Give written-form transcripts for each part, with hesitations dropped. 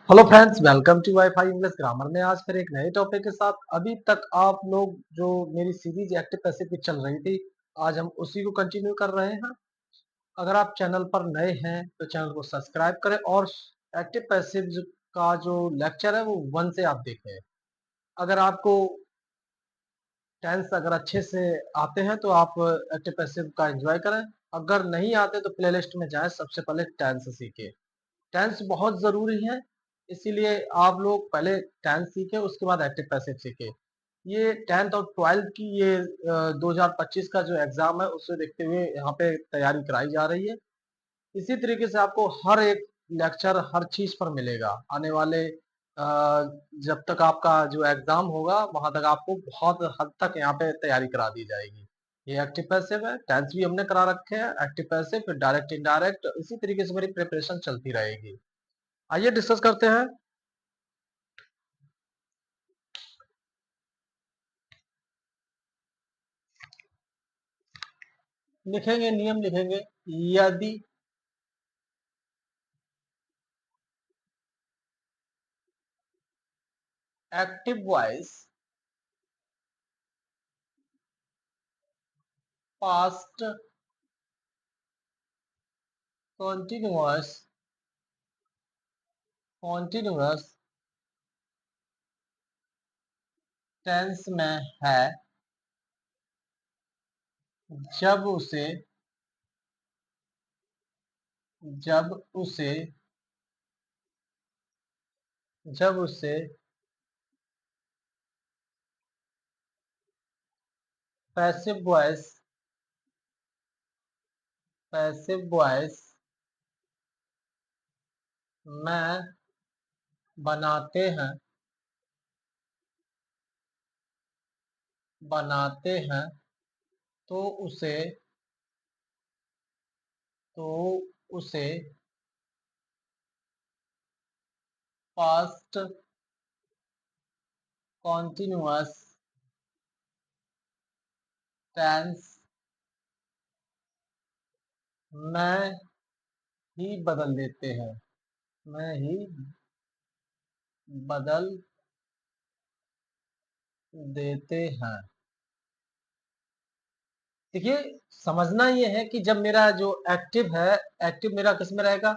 Hello friends, welcome to WiFi English grammar में आज फिर एक नए टॉपिक के साथ। अभी तक आप लोग जो मेरी सीरीज एक्टिव पैसिव की चल रही थी, आज हम उसी को कंटिन्यू कर रहे हैं। अगर आप चैनल पर नए हैं तो चैनल को सब्सक्राइब करें और एक्टिव पैसिव का जो लेक्चर है वो 1 से आप देखें। अगर आपको टेंस अगर अच्छे से आते हैं तो आप एक्टिव पैसिव का एंजॉय करें। अगर नहीं आते तो प्लेलिस्ट में जाएं, सबसे पहले टेंस सीखें। टेंस बहुत ज़रूरी है, इसीलिए आप लोग पहले टेंस सीखें, उसके बाद एक्टिव पैसिव सीखें। ये 10th और 12th की ये 2025 का जो एग्ज़ाम है उसे देखते हुए यहाँ पे तैयारी कराई जा रही है। इसी तरीके से आपको हर एक लेक्चर हर चीज़ पर मिलेगा। आने वाले जब तक आपका जो एग्ज़ाम होगा वहाँ तक आपको बहुत हद तक यहाँ पे तैयारी करा दी जाएगी। ये एक्टिव पैसिव है, टेंस भी हमने करा रखे हैं, एक्टिव पैसिव फिर डायरेक्ट इनडायरेक्ट, इसी तरीके से मेरी प्रिपरेशन चलती रहेगी। आइए डिस्कस करते हैं। लिखेंगे, नियम लिखेंगे। यदि active voice past continuous continuous tense में है, जब उसे जब उसे जब उसे पैसिव वॉइस में बनाते हैं तो उसे तो उसे पास्ट कॉन्टिन्यूअस टेंस में ही बदल देते हैं में ही बदल देते हैं। देखिए, समझना ये है कि जब मेरा जो एक्टिव है, एक्टिव मेरा किस में रहेगा?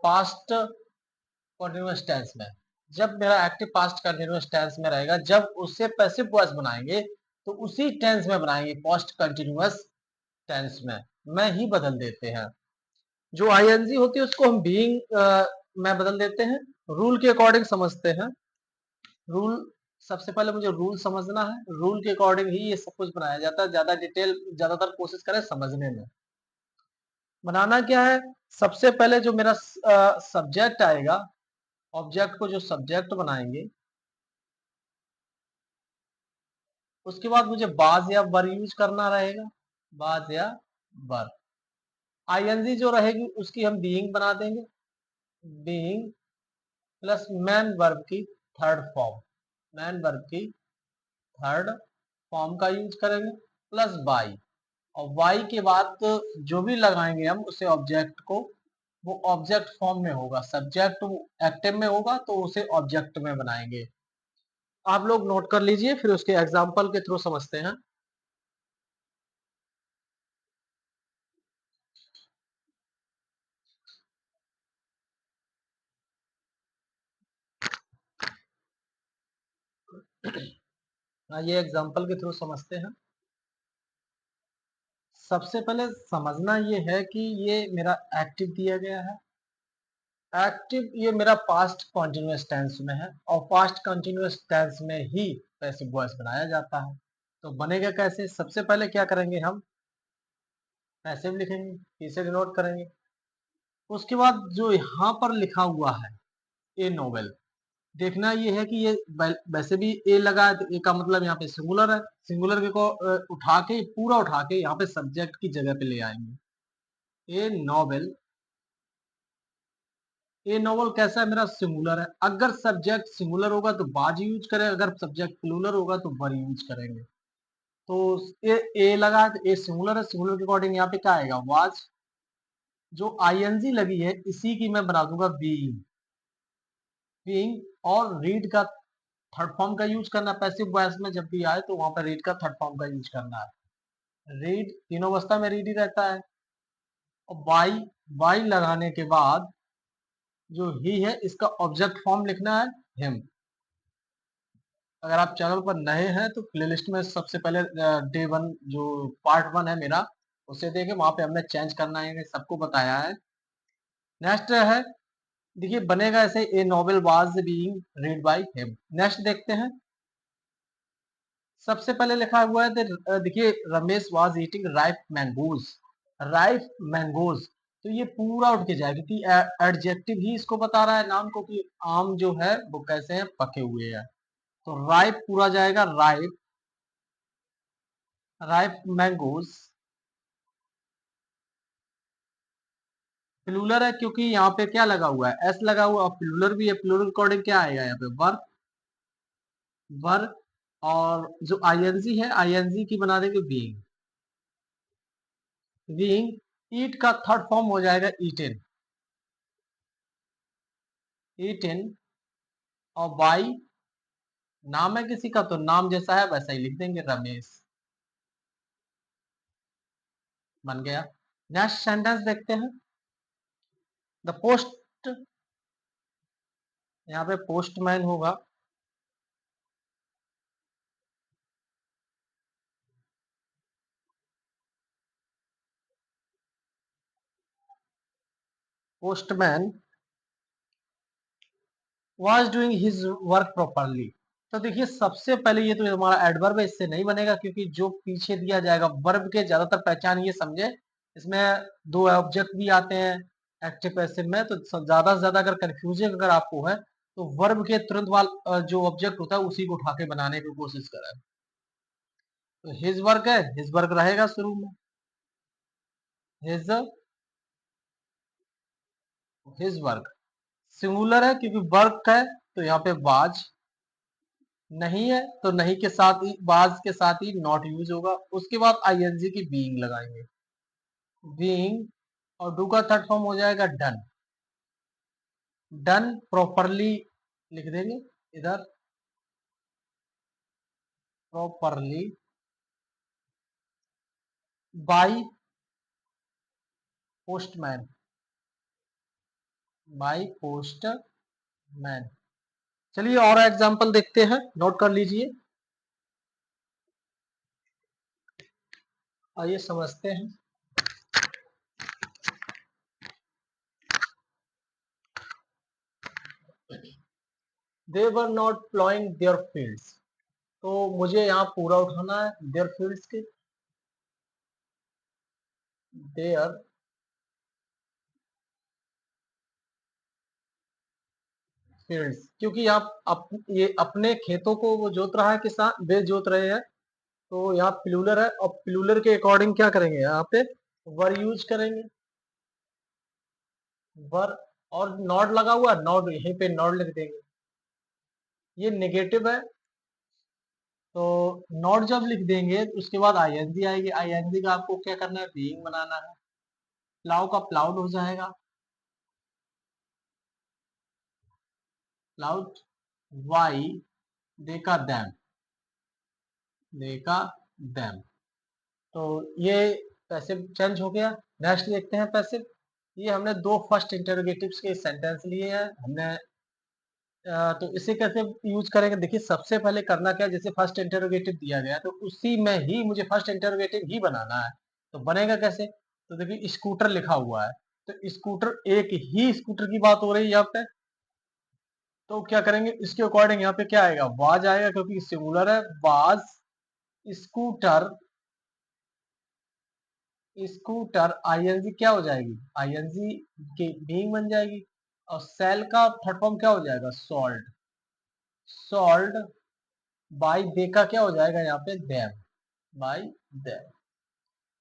पास्ट कंटीन्यूअस टेंस में। जब मेरा एक्टिव पास्ट कंटीन्यूअस टेंस में रहेगा, जब उससे पैसिव वॉइस बनाएंगे तो उसी टेंस में बनाएंगे, पास्ट कंटीन्यूअस टेंस में ही बदल देते हैं। जो आईएनजी होती है उसको हम बीइंग में बदल देते हैं। रूल के अकॉर्डिंग समझते हैं। रूल, सबसे पहले मुझे रूल समझना है। रूल के अकॉर्डिंग ही ये सब कुछ बनाया जाता है। ज्यादा डिटेल ज्यादातर कोशिश करें समझने में। बनाना क्या है? सबसे पहले जो मेरा सब्जेक्ट आएगा, ऑब्जेक्ट को जो सब्जेक्ट बनाएंगे, उसके बाद मुझे बाज या वर यूज करना रहेगा। बाज या वर। आईएनजी जो रहेगी उसकी हम बीइंग बना देंगे। बीइंग प्लस मैन वर्ब की थर्ड फॉर्म, मैन वर्ब की थर्ड फॉर्म का यूज करेंगे, प्लस बाई। और वाई के बाद तो जो भी लगाएंगे हम उसे ऑब्जेक्ट को, वो ऑब्जेक्ट फॉर्म में होगा। सब्जेक्ट एक्टिव में होगा तो उसे ऑब्जेक्ट में बनाएंगे। आप लोग नोट कर लीजिए, फिर उसके एग्जाम्पल के थ्रू समझते हैं। ये एग्जाम्पल के थ्रू समझते हैं। सबसे पहले समझना ये है कि ये मेरा एक्टिव दिया गया है। एक्टिव ये मेरा पास्ट कंटीन्यूअस टेंस में है और पास्ट कंटीन्यूअस टेंस में ही पैसिव वॉइस बनाया जाता है। तो बनेगा कैसे? सबसे पहले क्या करेंगे, हम पैसिव लिखेंगे, इसे डिनोट करेंगे। उसके बाद जो यहाँ पर लिखा हुआ है ए नोवेल, देखना ये है कि ये वैसे भी ए लगा है तो ए का मतलब यहाँ पे सिंगुलर है। सिंगुलर के को उठा के, पूरा उठा के यहाँ पे सब्जेक्ट की जगह पे ले आएंगे। ए नोवेल, ये नॉवल कैसा है? मेरा सिंगुलर है। अगर सब्जेक्ट सिंगुलर होगा तो बाज यूज करें, अगर सब्जेक्ट प्लूरल होगा तो वर यूज करेंगे। तो ये ए लगा तो ए सिंगुलर है, सिंगुलर के अकॉर्डिंग यहाँ पे क्या आएगा? वाज। जो आईएनजी लगी है इसी की मैं बना दूंगा बीइंग। बीइंग और रीड का थर्ड फॉर्म का यूज करना, पैसिव वॉइस में जब भी आए तो वहां पर रीड का थर्ड फॉर्म का यूज करना है। रीड तीनों अवस्था में रीड ही रहता है। और बाई लगाने के बाद जो ही है इसका ऑब्जेक्ट फॉर्म लिखना है हिम। अगर आप चैनल पर नए हैं तो प्लेलिस्ट में सबसे पहले डे वन जो पार्ट वन है मेरा, उसे देखें, वहां पे हमने चेंज करना है सबको बताया है। नेक्स्ट है, देखिए बनेगा ऐसे, ए novel was being read by him. Next देखते हैं। सबसे पहले लिखा हुआ है, देखिए Ramesh was eating ripe mangoes. Ripe mangoes, तो ये पूरा उठ के जाएगा क्योंकि एडजेक्टिव ही इसको बता रहा है नाम को कि आम जो है वो कैसे हैं, पके हुए हैं। तो राइप पूरा जाएगा, राइप, राइप मैंगोज। प्लूलर है क्योंकि यहाँ पे क्या लगा हुआ है, एस लगा हुआ, प्लूलर भी है। प्लूलर अकॉर्डिंग क्या आएगा यहाँ पे, वर्ब, वर्ब। और जो आईएनजी है, आईएनजी की बना देंगे बीइंग। बीइंग, ईट का थर्ड फॉर्म हो जाएगा ईटेन, ईटेन। और बाई, नाम है किसी का तो नाम जैसा है वैसा ही लिख देंगे, रमेश, बन गया। नेक्स्ट सेंटेंस देखते हैं। द पोस्ट, यहाँ पे पोस्टमैन होगा। Postman was doing his work properly। तो देखिए सबसे पहले ये तो हमारा एडवर्ब है, इससे नहीं बनेगा क्योंकि जो पीछे दिया जाएगा वर्ब के ज्यादातर पहचान ये समझे, इसमें दो ऑब्जेक्ट भी आते हैं एक्टिव पैसिव में। तो ज्यादा से ज्यादा अगर कंफ्यूजिंग अगर आपको है तो वर्ब के तुरंत वाल जो ऑब्जेक्ट होता है उसी को उठा के बनाने की कोशिश करें। तो हिज वर्क है, हिज वर्क रहेगा शुरू में, हिज, हिज वर्क। सिंगुलर है क्योंकि वर्क है तो यहाँ पे वाज। नहीं है तो नहीं के साथ ही, बाज के साथ ही नॉट यूज होगा। उसके बाद आईएनजी की बीइंग लगाएंगे, बीइंग। और डू का थर्ड फॉर्म हो जाएगा डन, डन प्रॉपरली लिख देंगे इधर, properly by postman, by postman. चलिए और एग्जांपल देखते हैं, नोट कर लीजिए, आइए समझते हैं। They were not plowing their fields, तो मुझे यहाँ पूरा उठाना है देयर फील्ड्स के, देयर फील्ड्स, क्योंकि ये अपने खेतों को वो जोत रहा है, किसान वे जोत रहे हैं। तो यहाँ प्लूलर है और प्लूलर के अकॉर्डिंग क्या करेंगे, यहाँ पे वर यूज करेंगे, वर। और नॉट लगा हुआ, नॉट यहीं पे नॉट लिख देंगे। ये नेगेटिव है तो नॉट जब लिख देंगे तो उसके बाद आईएनजी आएगी। आईएनजी का आपको क्या करना है, बीइंग बनाना है। प्लाउ का प्लाउड हो जाएगा, प्लाउड। वाई, देखा दैम, देखा दैम। तो ये पैसिव चेंज हो गया। नेक्स्ट देखते हैं पैसिव। ये हमने दो फर्स्ट इंटरोगेटिव्स के सेंटेंस लिए हैं हमने। तो इसे कैसे यूज करेंगे, देखिए सबसे पहले करना क्या है, जैसे फर्स्ट इंटरोगेटिव दिया गया तो उसी में ही मुझे फर्स्ट इंटरोगेटिव ही बनाना है। तो बनेगा कैसे, तो देखिए स्कूटर लिखा हुआ है, तो स्कूटर, एक ही स्कूटर की बात हो रही है यहाँ पे। तो क्या करेंगे, इसके अकॉर्डिंग यहाँ पे क्या आएगा, वाज आएगा क्योंकि सिंगुलर है, वाज स्कूटर, स्कूटर। आईएनजी क्या हो जाएगी, आईएनजी की बीइंग बन जाएगी। और सेल का थर्ड फॉर्म क्या हो जाएगा, सॉल्ट, सॉल्ट। बाई दे का क्या हो जाएगा यहाँ पे, देम, बाई देम।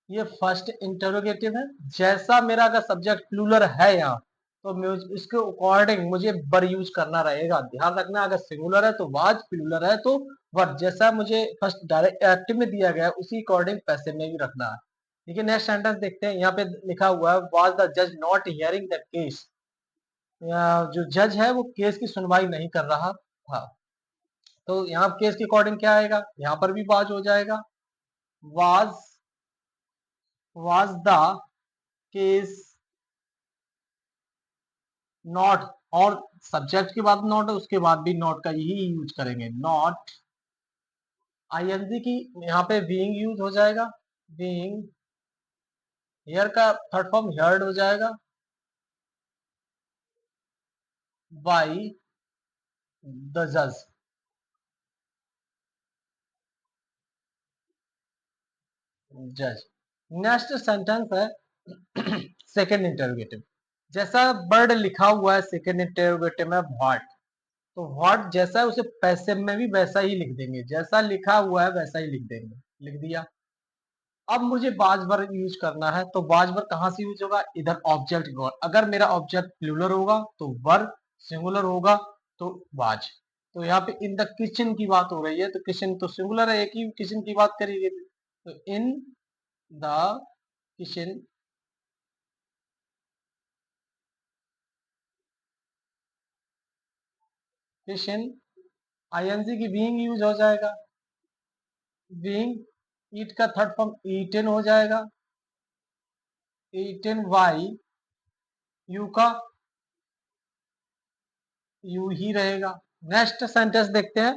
ये फर्स्ट इंटरोगेटिव है। जैसा मेरा अगर सब्जेक्ट प्लूरल है यहाँ तो इसके अकॉर्डिंग मुझे वर यूज करना रहेगा। ध्यान रखना, अगर सिंगुलर है तो वाज, प्लूरल है तो वर। जैसा मुझे फर्स्ट डायरेक्ट एक्टिव में दिया गया है उसी अकॉर्डिंग पैसिव में भी रखना है। देखिए नेक्स्ट सेंटेंस देखते हैं, यहाँ पे लिखा हुआ है वाज द जज नॉट हियरिंग द केस। जो जज है वो केस की सुनवाई नहीं कर रहा था। तो यहाँ केस के अकॉर्डिंग क्या आएगा, यहाँ पर भी वाज हो जाएगा। वाज द केस नॉट, और सब्जेक्ट के बाद नॉट है, उसके बाद भी नॉट का ही यूज करेंगे। नॉट आईएनजी की यहाँ पे बीइंग यूज हो जाएगा। बीइंग हियर का थर्ड फॉर्म हियर्ड हो जाएगा बाई द जज। जज नेक्स्ट सेंटेंस है सेकेंड इंटरोगेटिव। जैसा वर्ड लिखा हुआ है सेकेंड इंटरोगेटिव में व्हाट, तो व्हाट जैसा है उसे पैसिव में भी वैसा ही लिख देंगे, जैसा लिखा हुआ है वैसा ही लिख देंगे। लिख दिया। अब मुझे बाज वर्ब यूज करना है, तो बाज वर्ब कहाँ से यूज होगा, इधर ऑब्जेक्ट की ओर। अगर मेरा ऑब्जेक्ट प्लूरल होगा तो वर्ब, सिंगुलर होगा तो बाज। तो यहाँ पे इन द किचन की बात हो रही है, तो किचन तो सिंगुलर है, एक ही किचन की बात करेंगे। तो in the kitchen, kitchen ING की बीइंग यूज हो जाएगा। बीइंग ईट का थर्ड फॉर्म ईटन हो जाएगा। ईटन बाई यू का यू ही रहेगा। नेक्स्ट सेंटेंस देखते हैं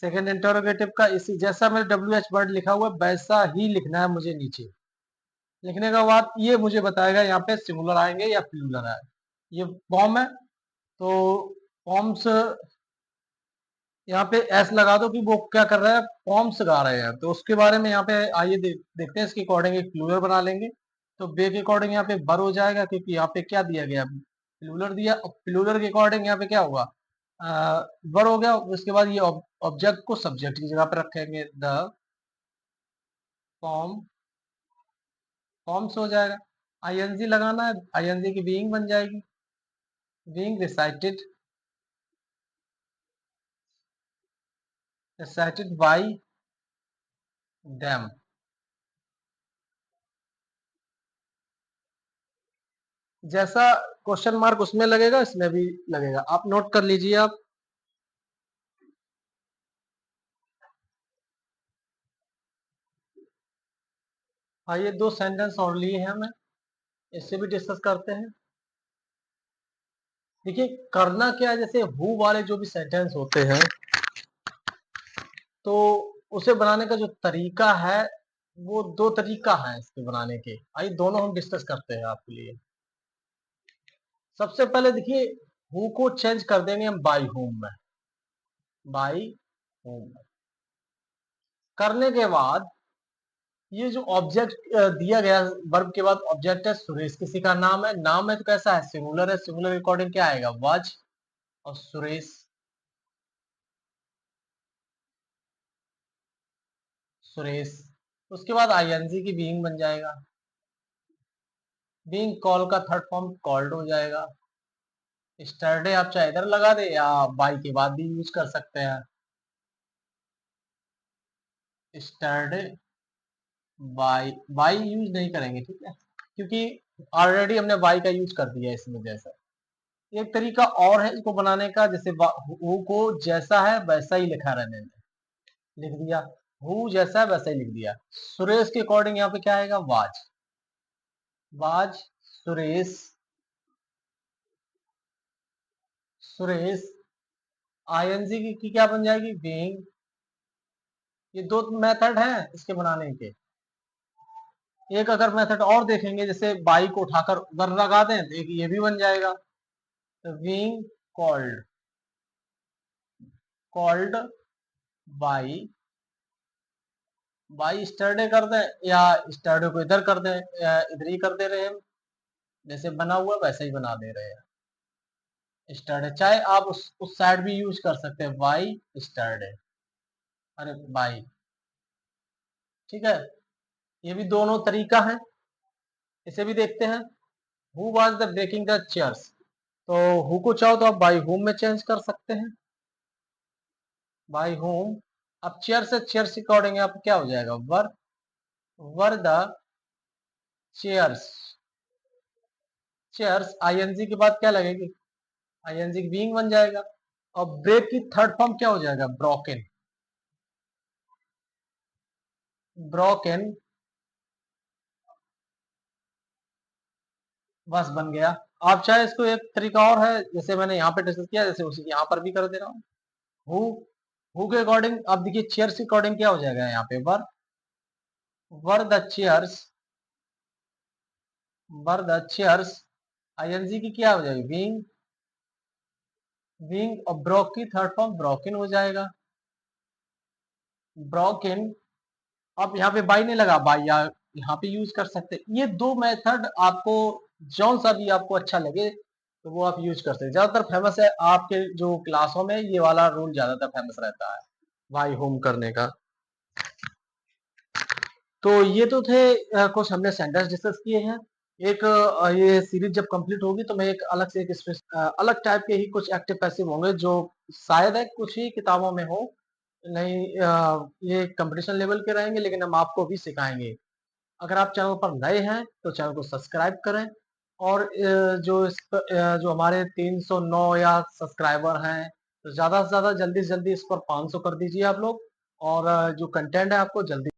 सेकेंड इंटरोगेटिव का। इसी जैसा मैंने डब्ल्यू एच वर्ड लिखा हुआ है वैसा ही लिखना है मुझे नीचे। लिखने के बाद ये मुझे बताएगा यहाँ पे सिंगुलर आएंगे या प्लूरल आएंगे। ये फॉर्म है, तो फॉर्म्स यहाँ पे एस लगा दो कि वो क्या कर रहा है, फॉर्म्स गा रहे हैं। तो उसके बारे में यहाँ पे आइए देखते हैं। इसके अकॉर्डिंग एक प्लूरल बना लेंगे। तो बे के अकॉर्डिंग यहाँ पे बर हो जाएगा, क्योंकि यहाँ पे क्या दिया गया, प्लूरल दिया। और प्लूरल के अकॉर्डिंग यहाँ पे क्या होगा, बर हो गया। उसके बाद ये ऑब्जेक्ट को सब्जेक्ट की जगह पे रखेंगे, द फॉर्म, फॉर्म्स हो जाएगा। आईएनजी लगाना है, आईएनजी की बीइंग बन जाएगी। Being recited, recited bye them. जैसा क्वेश्चन मार्क उसमें लगेगा इसमें भी लगेगा, आप नोट कर लीजिए आप। आइए दो सेंटेंस और लिए हैं हमें, इससे भी डिस्कस करते हैं। देखिए करना क्या है, जैसे हु वाले जो भी सेंटेंस होते हैं तो उसे बनाने का जो तरीका है, वो दो तरीका है इसके बनाने के। आइए दोनों हम डिस्कस करते हैं आपके लिए। सबसे पहले देखिए, हु को चेंज कर देंगे हम बाई होम में। बाई होम करने के बाद ये जो ऑब्जेक्ट दिया गया वर्ब के बाद ऑब्जेक्ट है सुरेश, किसी का नाम है। नाम है तो कैसा है, सिंगुलर है। सिंगुलर के अकॉर्डिंग क्या आएगा, वाज और सुरेश। सुरेश उसके बाद आईएनजी की बीइंग बन जाएगा। बीइंग कॉल का थर्ड फॉर्म कॉल्ड हो जाएगा। स्टरडे आप चाहे इधर लगा दे या बाई के बाद भी यूज कर सकते हैं। स्टरडे बाई, बाई यूज नहीं करेंगे, ठीक है, क्योंकि ऑलरेडी हमने बाई का यूज कर दिया है इसमें। जैसा एक तरीका और है इसको बनाने का, जैसे हु को जैसा है वैसा ही लिखा रहने दें। लिख दिया, हु जैसा है वैसा ही लिख दिया। सुरेश के अकॉर्डिंग यहाँ पे क्या आएगा, was. Was Suresh, Suresh ING की क्या बन जाएगी, बीइंग। ये दो मेथड हैं इसके बनाने के। एक अगर मेथड और देखेंगे, जैसे बाई को उठाकर उधर लगा दें तो एक ये भी बन जाएगा। तो being called, called by, by Saturday कर दें या स्टरडे को इधर कर दें, या इधर ही कर दे रहे हैं हम। जैसे बना हुआ है वैसा ही बना दे रहे हैं। स्टरडे चाहे आप उस साइड भी यूज कर सकते हैं, बाई स्टरडे, अरे बाई, ठीक है। ये भी दोनों तरीका है। इसे भी देखते हैं। Who was the breaking the chairs, तो हु को चाहो तो आप बाई होम में चेंज कर सकते हैं। By home. अब चेयर से चेयर से अकॉर्डिंग यहाँ पे क्या हो जाएगा, were, were the chairs. Chairs ING के बाद क्या लगेगी, आईएनजी बीइंग बन जाएगा। और ब्रेक की थर्ड फॉर्म क्या हो जाएगा? ब्रोकन। ब्रोकन, बस बन गया। आप चाहे इसको एक तरीका और है, जैसे मैंने यहाँ पे डिस्कस किया, जैसे उसी यहाँ पर भी कर दे रहा हूँ। हु, हु के अकॉर्डिंग आप देखिए चेयर्स के अकॉर्डिंग क्या हो जाएगा यहाँ पे? Were the chairs, were the chairs. ING की क्या हो जाएगी? Being, being. और ब्रोक की थर्ड फॉर्म ब्रोकन हो जाएगा। ब्रोकन। आप यहाँ पे बाई नहीं लगा, बाई या यहाँ पे यूज कर सकते हैं। ये दो मेथड आपको जौन सा भी आपको अच्छा लगे तो वो आप यूज कर सकते हैं। ज्यादातर फेमस है आपके जो क्लासों में, ये वाला रूल ज्यादातर फेमस रहता है, बाई होम करने का। तो ये तो थे कुछ हमने सेंटेंस डिस्कस किए हैं। एक ये सीरीज जब कंप्लीट होगी तो मैं एक अलग से अलग टाइप के ही कुछ एक्टिव पैसिव होंगे जो शायद है कुछ ही किताबों में हो। नहीं, ये कंपटीशन लेवल के रहेंगे, लेकिन हम आपको भी सिखाएंगे। अगर आप चैनल पर नए हैं तो चैनल को सब्सक्राइब करें। और जो हमारे 309 या सब्सक्राइबर हैं, तो ज्यादा से ज्यादा जल्दी से जल्दी इस पर 500 कर दीजिए आप लोग। और जो कंटेंट है आपको जल्दी